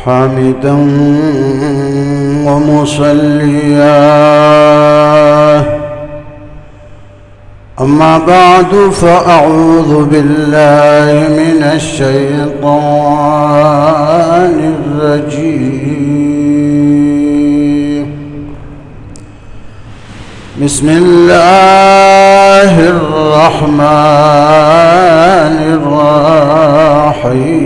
حامدا ومصليا. أما بعد فأعوذ بالله من الشيطان الرجيم. بسم الله الرحمن الرحيم.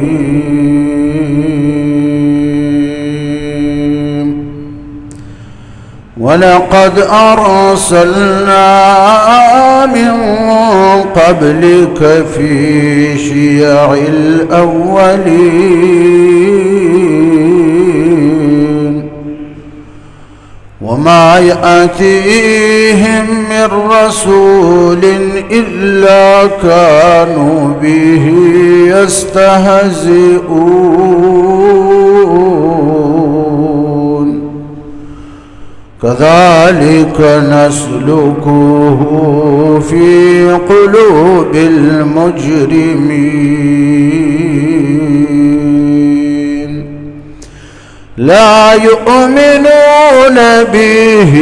ولقد أرسلنا من قبلك في شيع الأولين وما يأتيهم من رسول إلا كانوا به يستهزئون. كذلك نسلكه في قلوب المجرمين. لا يؤمنون به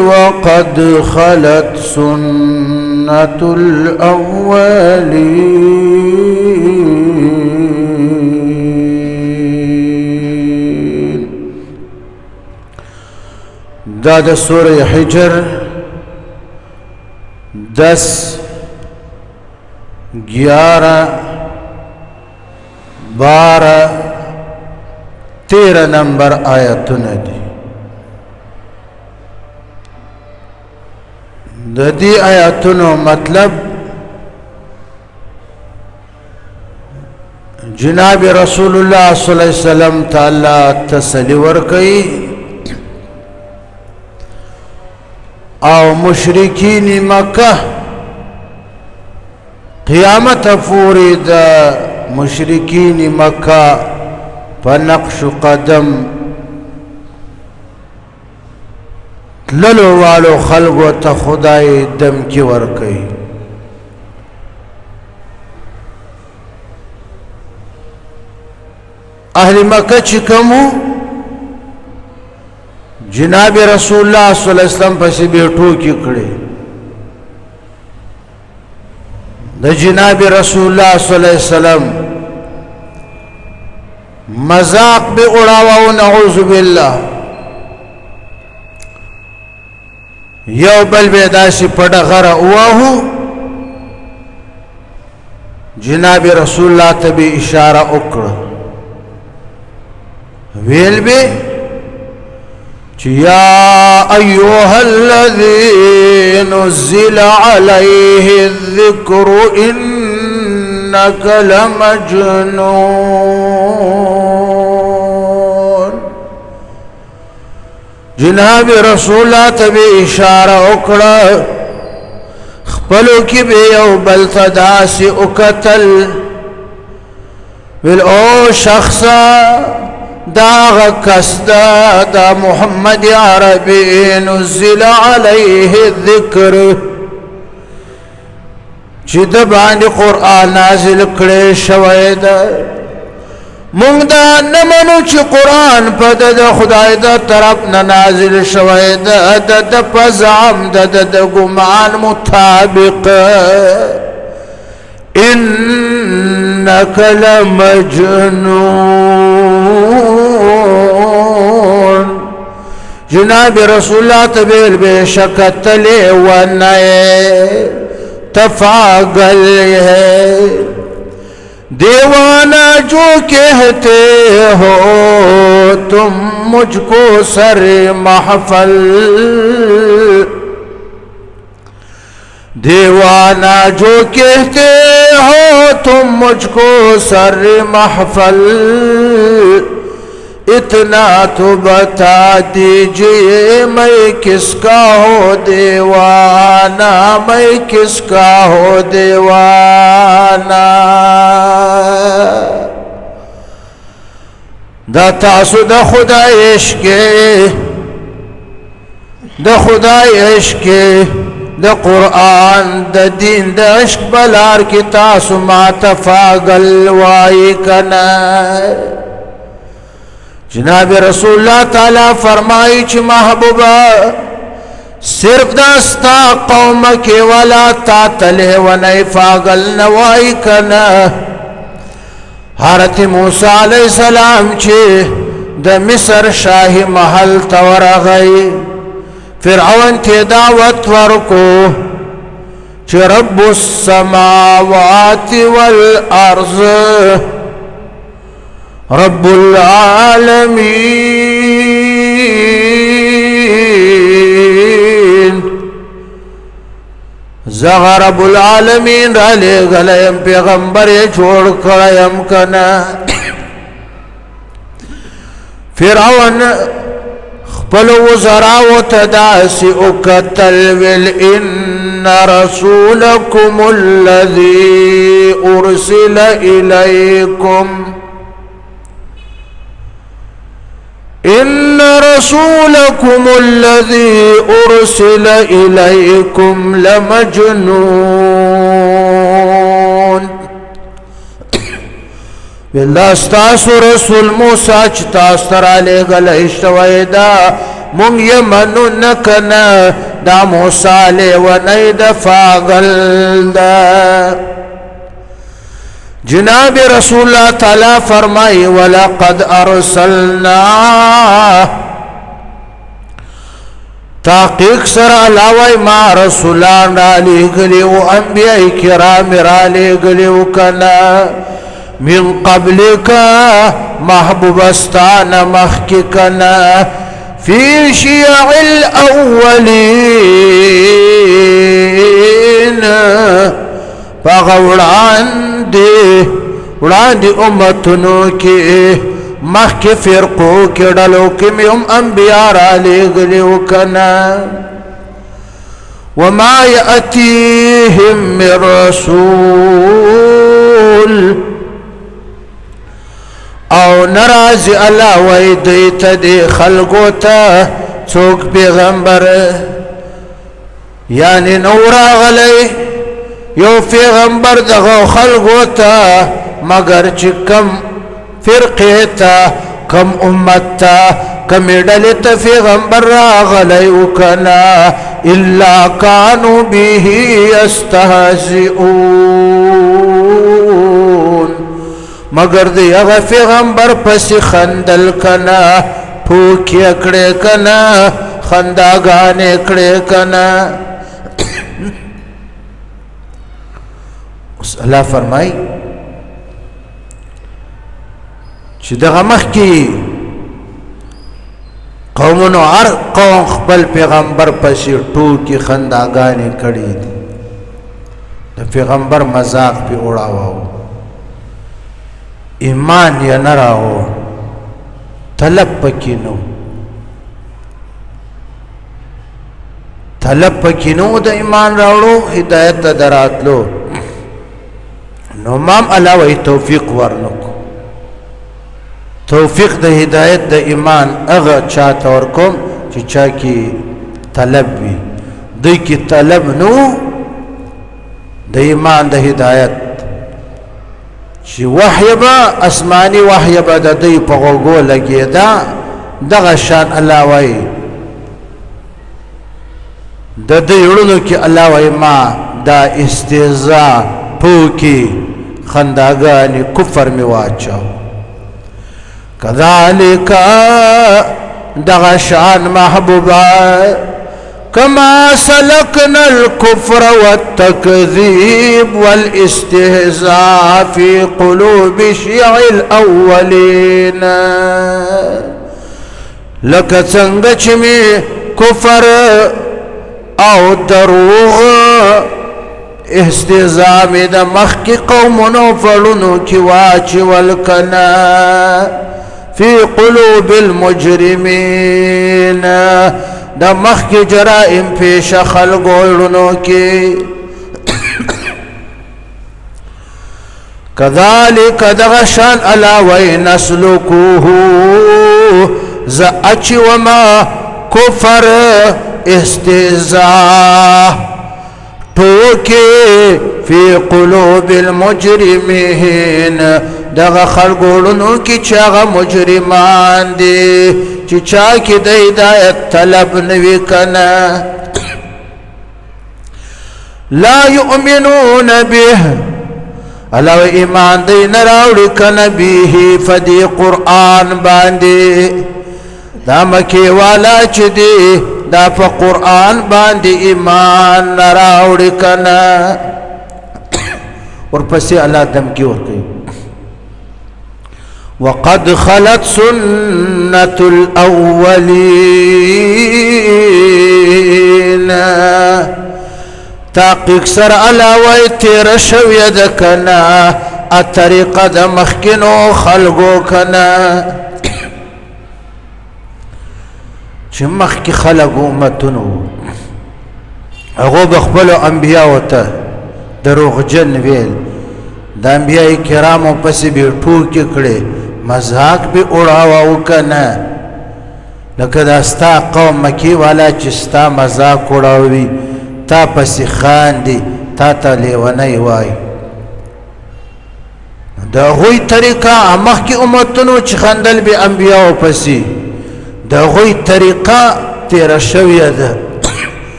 وقد خلت سنة الأولين. دا سورة حجر 10 11 12 13 نمبر آیتونه دي. د دې آیتونو مطلب جناب رسول الله صلی الله علیه وسلم تعالی تسلی ورکړي او مشرکین مکه قیامت پورې د مشرکین مکه په نقش قدم تللو والو خلقو ته خدای دمکی ورکړي. اهل مکه چې کومو جناب رسول الله صلی الله علیه وسلم پسې به ټوکی کړي د جناب رسول الله صلی الله علیه وسلم مذاق به اڑاو نعوذ بالله. یو بل به داسې پډه غره وواهو جناب رسول الله ته به اشاره وکړه ویل به چې یا ایها الذی نزل علیه الذکر انک لمجنون. جناب رسول الله ته به اشاره وکړه خپلو کې به یو بل ته داسې وکتل ویل او شخصا داغ کس دا محمد عربی نزل علیه الذکر چې د باندې قرآن نازل کړی شوی ده. مونږ دا نه منو چې قرآن په د خدای د طرف نه نازل شوی ده د په زعم د ګمان مطابق انک لمجنون. جناب رسول الله تبیل بے شکت لے ونائے تفاگل ہے. دیوانہ جو کہتے ہو تم مجھ کو سر محفل. دیوانہ جو کہتے ہو تم مجھ کو سر محفل. اتنا تو بتا دیجئے میں کس کا ہو دیوانہ, میں کس کا ہو دیوانہ. دا تاسو دا خدای عشق دا خدای عشق دا قرآن دا دین دا عشق بلار کی تاسو ما تفاگل وائی کنا. جناب رسول اللہ تعالی فرمائی چھ محبوبہ صرف داستا قوم کے والا تا تلے ونی فاغل نوائی کنا حضرت موسیٰ علیہ السلام چھ د مصر شاہی محل تور غی فرعون تی دعوت ورکو چھ رب السماوات والارض رب العالمین زغ رب العالمین را لے گلیم پیغمبر چھوڑ کریم کنا فرعون خپل وزراو تداسی اکتل ویل ان رسولکم الذی ارسل الیکم إن رسولكم الذي أرسل إليكم لمجنون بالله استاسو رسول موسى چتاستر علی گلیشت ویدا من یمنو نکنا دا موسى علی ونید فاغل دا جناب رسول اللہ تعالی فرمائی وَلَقَدْ أَرْسَلْنَا تحقیق سر علاوی ما رسولان را لے گلیو انبیاء کرام را لے گلیو کنا من قبل کا محبوبستان مخی کنا فی شیع الاولین وڑاندی امتنو کی مخ کی فرقو کی ڈلو کی میم انبیاء را لے گلیو کنا وما یأتیہم من رسول او نرازی اللہ ویدیت دی خلقو تا چوک پیغمبر یعنی نورا غلی یو پیغمبر دغو خلقو تا مگر چی کم فرقی تا کم امت تا کم ڈلت پیغمبر راغلیو کنا الا کانو بیہی استہزئون مگر دی اغا پیغمبر پسی خندل کنا پھوکی اکڑے کنا خنداگان اکڑے کنا اللہ فرمائی چی دغا مخ کی قومنو عر قوم خپل پیغمبر پسی ٹوکی خنداگانی کڑی دی دا پیغمبر مذاق پی اڑاواو ایمان یا نراو طلب پکینو دا ایمان راوڑو ہدایت دراتلو نو مام علاوی توفیق ورنکو توفیق دا ہدایت دا ایمان اغا چاہتا ورکم چی چاہ کی طلب بھی دی کی طلب نو دا ایمان دا ہدایت چی وحی با اسمانی وحی با دا دی پغوگو لگی دا غشان علاوی دا دی رونو کی علاوی ما دا استیزا پوکی خنداگانی کفر می واچاو کذالکا دغشان محبوبا کما سلکنا الكفر والتکذیب والاستهزاء فی قلوب شیع الاولین لکا چنگچمی کفر او دروغ استهزاء میں دا مخ کی قومنو فلنو کی واچ والکنا فی قلوب المجرمین دا مخ کی جرائم پیش خلقو کی کذالک دغشان علاوی نسلکوه زأچ وما کفر استهزاء توکی فی قلوب المجرمین دغه خلګوړونو کې چې هغه مجرمان دي چې چا کې د هدایت طلب نوي کنه لا يؤمنون به الله ایمان دی نه راوړي کنه به فدی قرآن باندې دا مکې والا چې دی دا په قرآن باندې ایمان نه راوړي کنه ورپسې الله دمکی ورکوي وقد خلت سنة الأولين تحقیق سر علاوه تیر شوی د کنا الطریقه د مخکینو خلقو کنا چې مخکی خلق امتونو هغه بخبل انبیاء ته دروغجن ویل د انبیاء کرامو پسې به ټوکی کړي مذاق به اڑاو کنه لکه دا ستا قوم مکی والا چې ستا مذاق اڑاوي تا پسې خاندي تا ته لیونی وای د هغوی طریقه مخکې امتونو چې خندل به انبیاء پسې د هغوی طریقه تیره شویه ده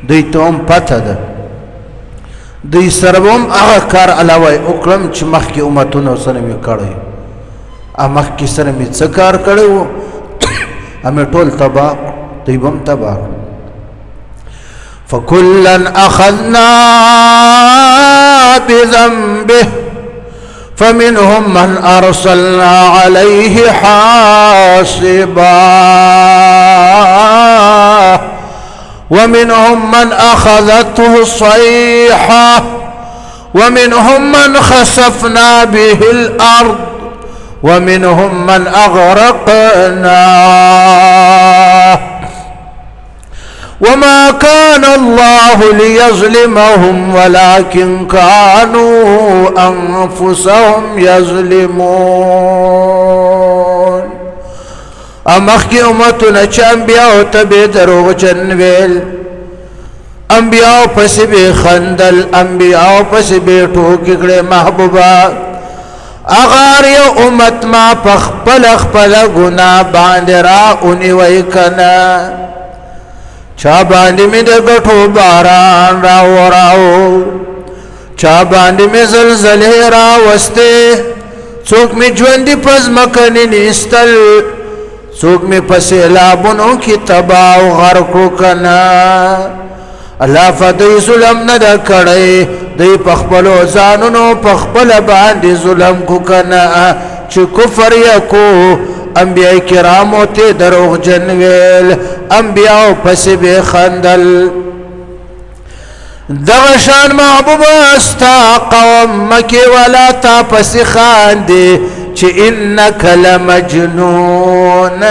دوی ته هم پته ده دوی سره به هم هغه کار علاوه وکړم چې مخکې امتونو سره مې کړی مخکې سره مې څه کار کړی و مې ټول تباه دوی به هم تباه فكلا أخذنا بذنبه فمنهم من أرسلنا عليه حاصبا ومنهم من أخذته الصيحة ومنهم من خسفنا به الأرض ومنهم من أغرقنا وما كان الله ليظلمهم ولكن كانوا أنفسهم يظلمون امخي امتنا چه انبیاء تبه دروغ جنویل انبیاء پس بے خندل انبیاء پس بے ٹوککڑے محبوبا اغار یو امت ما پخپل اخپل گناہ باندرا انی ویکنا چا باندې مې د غټو باران راوراو چا باندې مې زلزلې راوسته څوک مې ژوندې پزمکه نیستل څوک مې په سیلابونو کې تباه او غرق کنا الله فدی ظلم نه دا کړی دوی په خپلو ځانونو په خپل باندې ظلم کو کنا چې کفر یکو انبیاء کرامو ته دروغ جنویل انبیاء پس بے خندل دغشان محبوب استا قوم مکی ولا تا پس خاندی چه انک لمجنون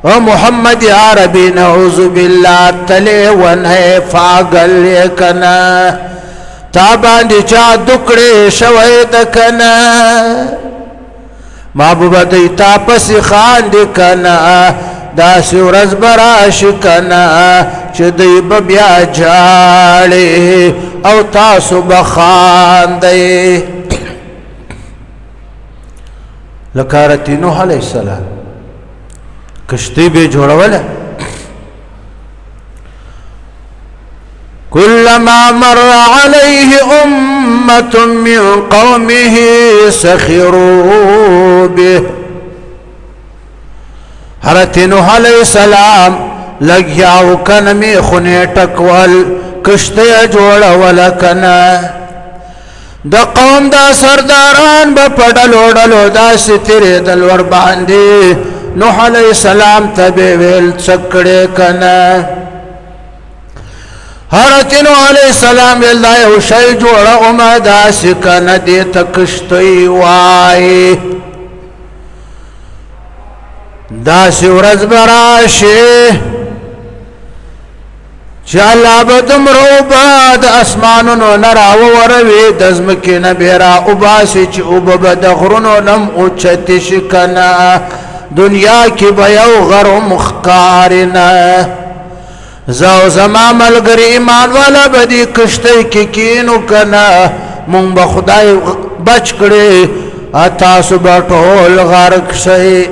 و محمد عربی نعوذ باللہ تلی ونہ فاگل کنا تا باندی چا دکڑی شوید کنا محبوبه دی تا پس خاندی کنا داسی ورځ براشي کنا چې دی بیا جاړي او تاسو بخاندئ لکارت نوح علیہ السلام کشتی به جوړوله كلما مر عليه أمة من قومه سخروا به حضرت نوح علیہ السلام لگیاو کنمی خونی ٹکول کشتی جوڑول کنا دا قوم دا سرداران با پڑلو ڈلو دا ستری دلور باندی نوح علیہ السلام تبی ویل چکڑے کنا حضرت نوح علیہ السلام ویل دا یو شای جوڑا امدا سکن دیتا کشتی وائی داسی ورځ براشي چې الله به دومره اوبه د اسمانونو نه راووروي د ځمکې نه به راوباسي چې اوبه به د غرونو نه هم اوچتې شي که نه دنیا کې به یو غرم ښکاري نه زه او زما ملګري ایمان والا به دې کښتۍ کې کینو که نه مونږ به خدای بچ کړي تاسو به ټول غرق شئ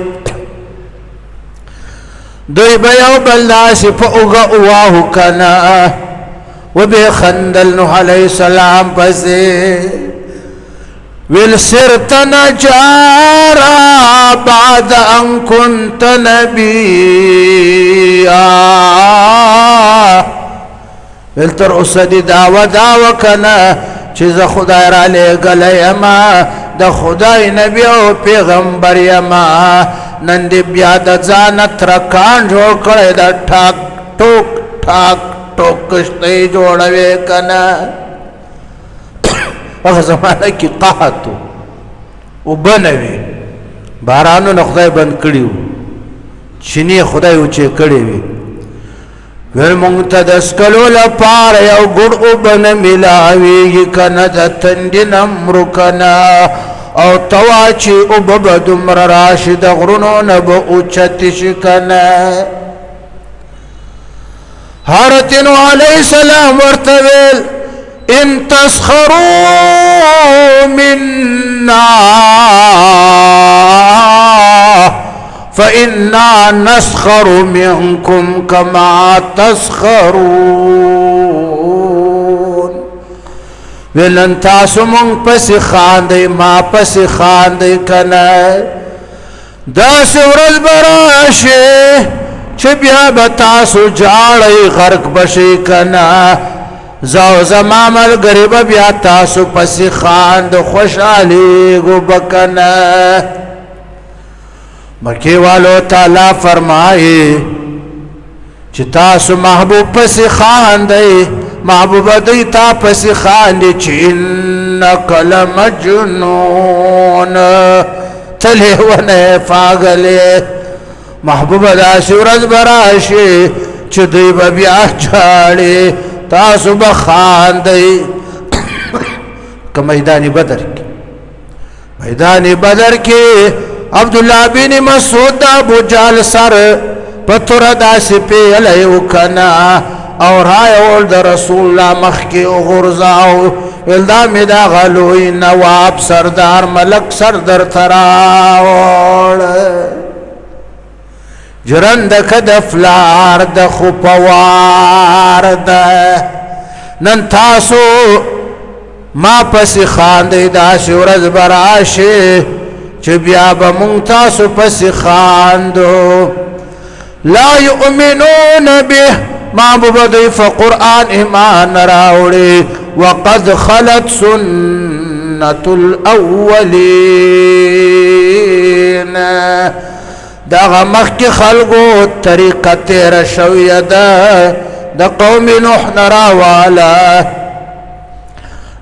دوی به یو بل داسې په اوږه وواهو که نه وبې خندل نوح علیه السلام پسې ویل صرت نجارا بعد ان كنت نبیا ویل تر اوسه دې دعوه کنه چې زه خدای را لېږلی یمه د خدای نبی او پیغمبر یمه نن دې بیا د ځانه ترکان جوړ کړی د ټاک ټوک ټاک ټوک کښتۍ جوړوې که نه هغه زمانه کې قحط اوبه نه وې بارانونه خدای بند کړي وو چینې خدای اوچې کړې وې ویل مونږ ته د څکلو لپاره یو ګوډ اوبه نه میلاوېږي که نه د تندې نه مرو که نه او ته وا چې اوبه به دومره راشي د غرونو نه به اوچتې شي که نه حضرت نوح علیه السلام ورته ویل ان تسخروا منا فإنا نسخر منكم كما تسخرون ولن تاسو مونږ پسې خاندئ ما پسې خاندئ که نه داسې ورځ به راشي چې بیا به تاسو جاړئ غرق به شئ که نه زه او زما ملګري به بیا تاسو پسې خاند خوشحالېږو به که نه مکې والو تعالی فرمایي چې تاسو محبوب پسې خاندئ محبوبه دوی تا پسې خاندي چې انک لمجنون ته لیونی پاگلې محبوبه داسې ورځ به راشي چې دوی به بیا جاړي تاسو به خاندئ که میدان بدر کې میدان بدر کې عبدالله بن مسعود د ابو جهل سر په توره داسې پیلی و که نه او رایول د رسول الله مخکې وغورځاو ویل دا مې دغه لوی نواب سردار ملک سر درته راوړ جرنده که د فلار د خو پوار ده نن تاسو ما پسې خاندئ داسې ورځ به راشي چې بیا به مونږ تاسو پسې خاندو لا یؤمنون به محبوبه دوی په قرآن ایمان راوړي وقد خلت سنة الاولین دغه مخکې خلکو طریقه تیره شویه ده د قوم نوح نه راواله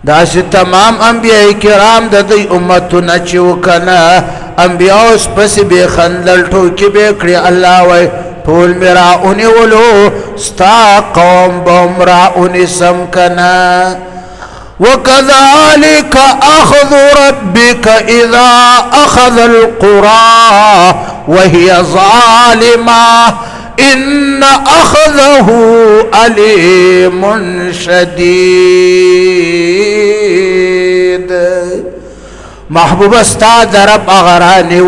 داسې تمام انبیاء کرام د دوی امتونه چې و که نه انبیا اوس پسې بې خندل ټوکې به کړي الله وایي ټول مې راونیولو ستا قوم به هم راونیسم که نه وكذلك أخذ ربك إذا أخذ القرى وهي ظالمة إن أخذه أليم شديد محبوب استاد رب أغراني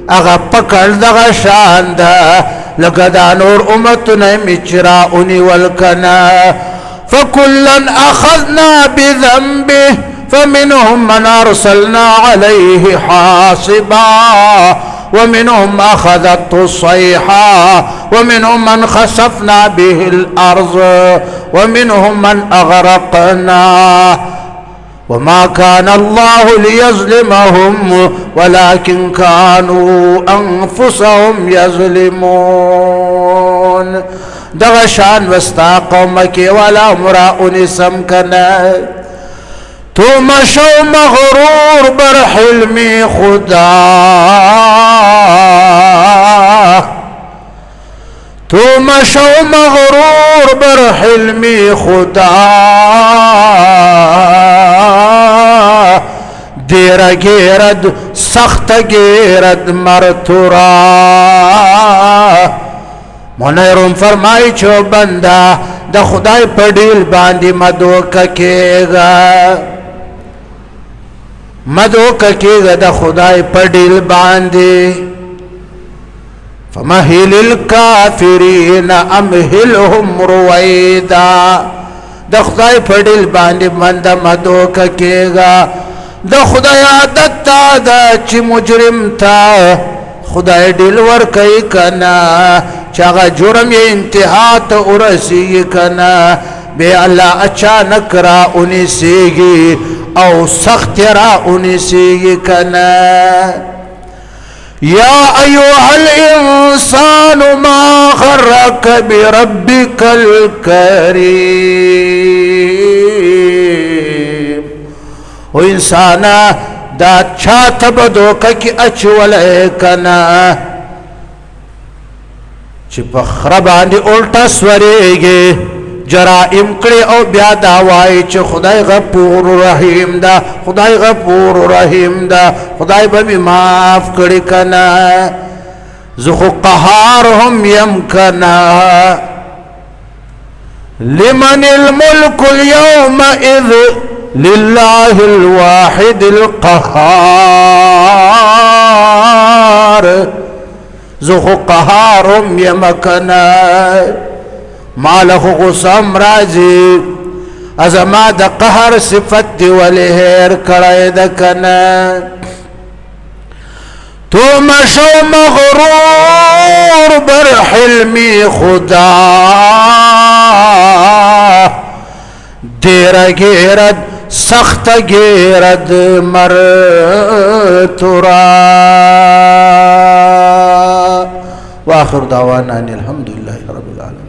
اغا پکړ دغه شان ده لکه دا نور امتونه مې چې راونیول که نه فكلا أخذنا بذنبه فمنهم من أرسلنا عليه حاصبا ومنهم أخذته الصيحة ومنهم من خسفنا به الأرض ومنهم من أغرقنا وما كان الله ليظلمهم ولكن كانوا أنفسهم يظلمون دغه شان وستا قوم کې ولا مراؤن سم کنه تو مشو مغرور بر حلمی خدا تو مشو مغرور بر حلمی خدا دیر گیرد سخت گیرد مرتورا منیرون فرمائی چو بندہ دا خدای پر ڈیل باندی مدوکا کیگا مدوکه کېږه د خدای په ډیل باندې فمهل الكافرین امهلهم رویدا د خدای په ډیل باندې بنده مدوکه کېږه د خدای عادت تا دا چې مجرم تا خدای ډیل ورکوي کنه چې هغه جرم یې انتها ته ورسیږي کنه بے اللہ اچانک را انیسیگی او سخت را انیسیگی کنا یا ایوہ الانسان ما غرک بربک الکریم و انسانا دا چاہتا بدوکا کی اچولے کنا چی پخربانی الٹا سوریگی جرائم کړي او بیا دا وایي چې خدای غفور رحیم دا خدای غفور رحیم دا خدای به می معاف کړي کنا زه خو قهار هم یم کنا لمن الملك اليومئذ لله الواحد القهار زه خو قهار هم یم کنا مالخ غصم راجی ازما دا قهر صفت دی ولی هیر کرائی دا کنا تو مشو مغرور بر حلمی خدا دیر گیرد سخت گیرد مرتورا واخر دعوانا ان الحمدللہ رب العالمين.